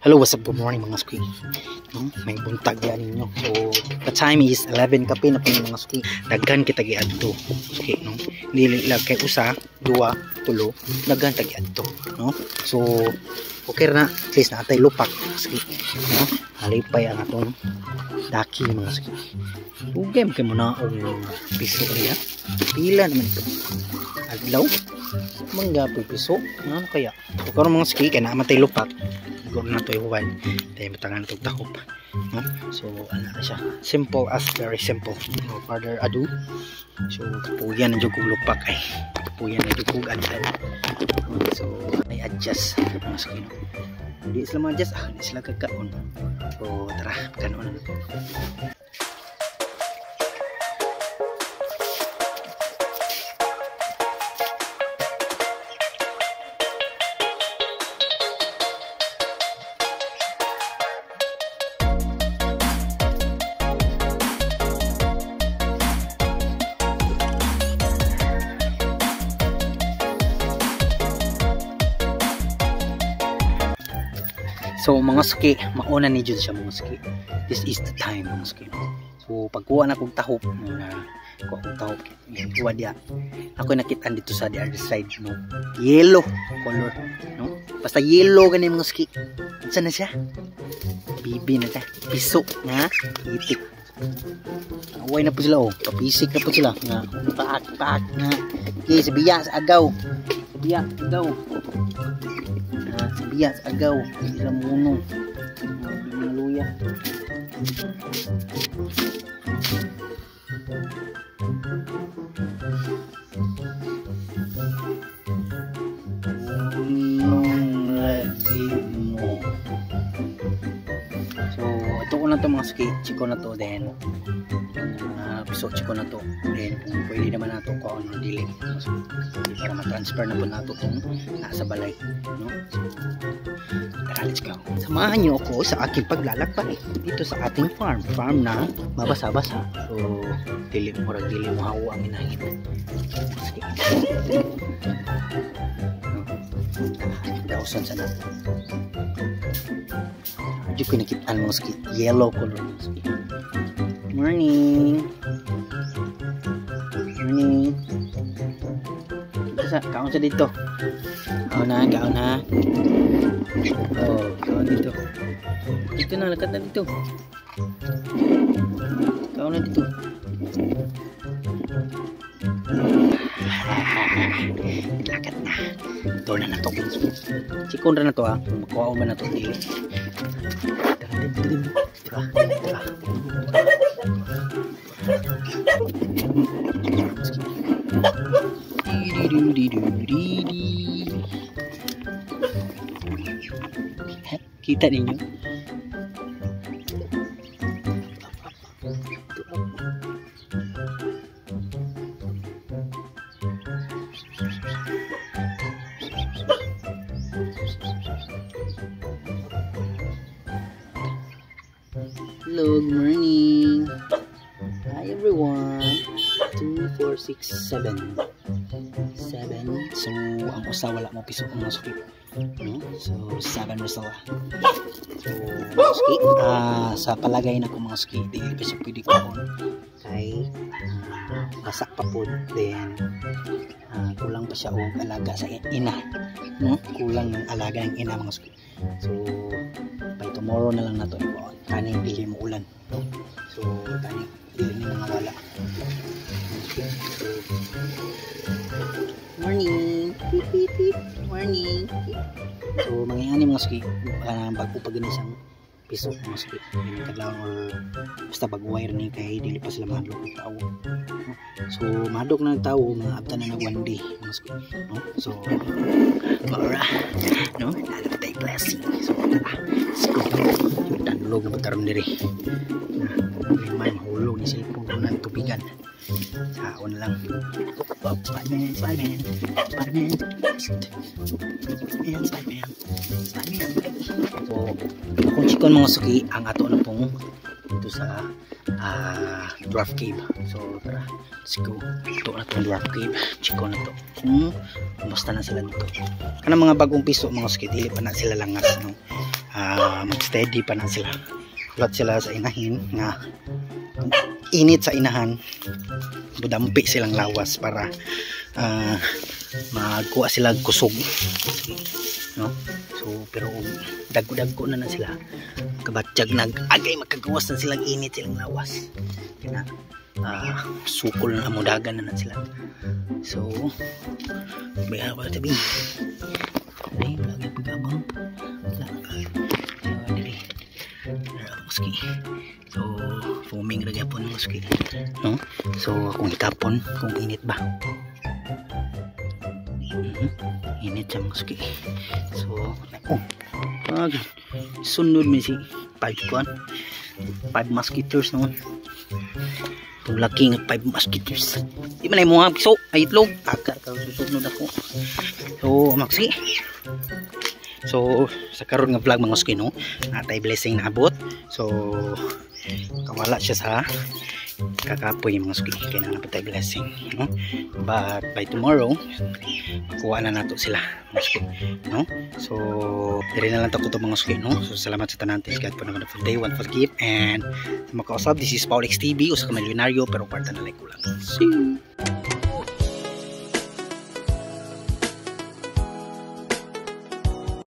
Hello, what's up? Good morning mga suki. May buntag yan ninyo. So, the time is 11 kape na po mga suki. Daghan kita giadto. Suki, no? Dili lang kay usa, duwa, tulo. Daghan ta giadto, no? So, okay na. At least naatay lupak, mga suki. No? Halipay ang atong daki mga suki. Ugem kay mo na og piso niya. Pila naman ito. Adlaw. Manggapoy piso. Ano kaya? So, karon mga suki kay namatay lupak. Siguro na ito ihuwan tayo matangan itong takop, no? So ano na siya, simple as very simple, no further ado. So kapuyan ang jugog lupak ay kapuyan ang jugog antan. So may adjust mga sakino, hindi sila ma-adjust, hindi sila kakaon. So tara, kanon na ito. So mga suki, mauna ni Jud siya mga suki. This is the time mga suki. So pagkuha na kong tahop, kuha kong tahop, kuha dia. Ako nakita dito sa the other side, no? Yellow color, no? Basta yellow gani mga suki. Saan na siya? Bibi na siya. Piso na itik. Away na po sila, oh. Papisik na po sila. Paak na. Okay, sabiya sa agaw. Sabiya sa agaw. Sabiya sa agaw. Sila munong. Maluya. So, ito ko na to mga suki. Chiko na to then. Piso chiko na to. Then, kung pwede naman na to kung ano dili. So, para ma-transfer na po na to itong nasa balay. No? So, tara, let's go. Samahan nyo ako sa aking paglalakbay dito sa ating farm. Farm na mabasa-basa. So, dili mo hawa ang inahit. Sige. Dausan sa nato. Hindi ko nakitaan mo sa yellow color. Morning. Morning. Kaon sa dito. Kaon na. Oh, kaon dito. Dito na, lakat na dito. Kaon na dito. Lakat na. Ito na to. Sikon na to ha. Makuha mo na to. Diba? Kita ninyo? Hello, good morning. Hi everyone. 2, 4, 6, 7. So ang usa wala mo piso mga suki, no? So 7 result. So suki, sa palagay na ko mga suki, dili pa siya pwede kaon kay basak pa po. Then kulang pa siya og alaga sa ina, no? Kulang ng alaga ng ina mga suki. So by tomorrow na lang nato ikuon kaning dili mo ulan, no? So kaning dili ni mga wala. Morning. Morning. So mangyayari mga suki, bago pag siyang piso mga suki, kadlaw or basta pag-wire ni kay dili pa sila mahadlok ng tao. So mahadlok na ng tao mga abtan na one day mga suki, no? So mara, no? Nala pa tayo blessing. So let's go. Danlog na pagkaroon diri. May mahulog ni cellphone ko ng tubigan. Saon lang. Spiderman. So, kung chikon mga suki, ang ato na pong dito sa dwarf cave. So, tara, let's go. Ito na itong dwarf cave. Chikon na to. Basta na sila dito. Kanang mga bagong piso mga suki, dili pa na sila langas, no? mag-steady pa na sila. Ulat sila sa inahin nga init sa inahan, budampi silang lawas para magkuha sila kusog, no? So pero dagko na sila, kabatyag agay magkagawas na silang init silang lawas, kaya sukol na amudagan na sila. So baya ba tabi ay lagi pagabang muski. So foaming ra gyapon muski, no? So kung ikapon kung init ba, init sa muski. So sunod mi si 5 mosquitoes naman. Itong laki nga 5 mosquitoes. Di man ay mga piso, ay itlog. Aga, susunod ako. So, maksi. So, sa karon nga vlog mga muski, no? Natay blessing na abot. So, kawala siya sa kakapoy mga muski. Kaya na napatay blessing, no? But by tomorrow, kuha na nato sila muski, no? So, diri na lang ta ko to mga muski, no? So, salamat sa tanan tis God po naman for day one for keep and makausap. This is Paul XTV, usa ka milyonaryo pero kwarta na like kulang. See you.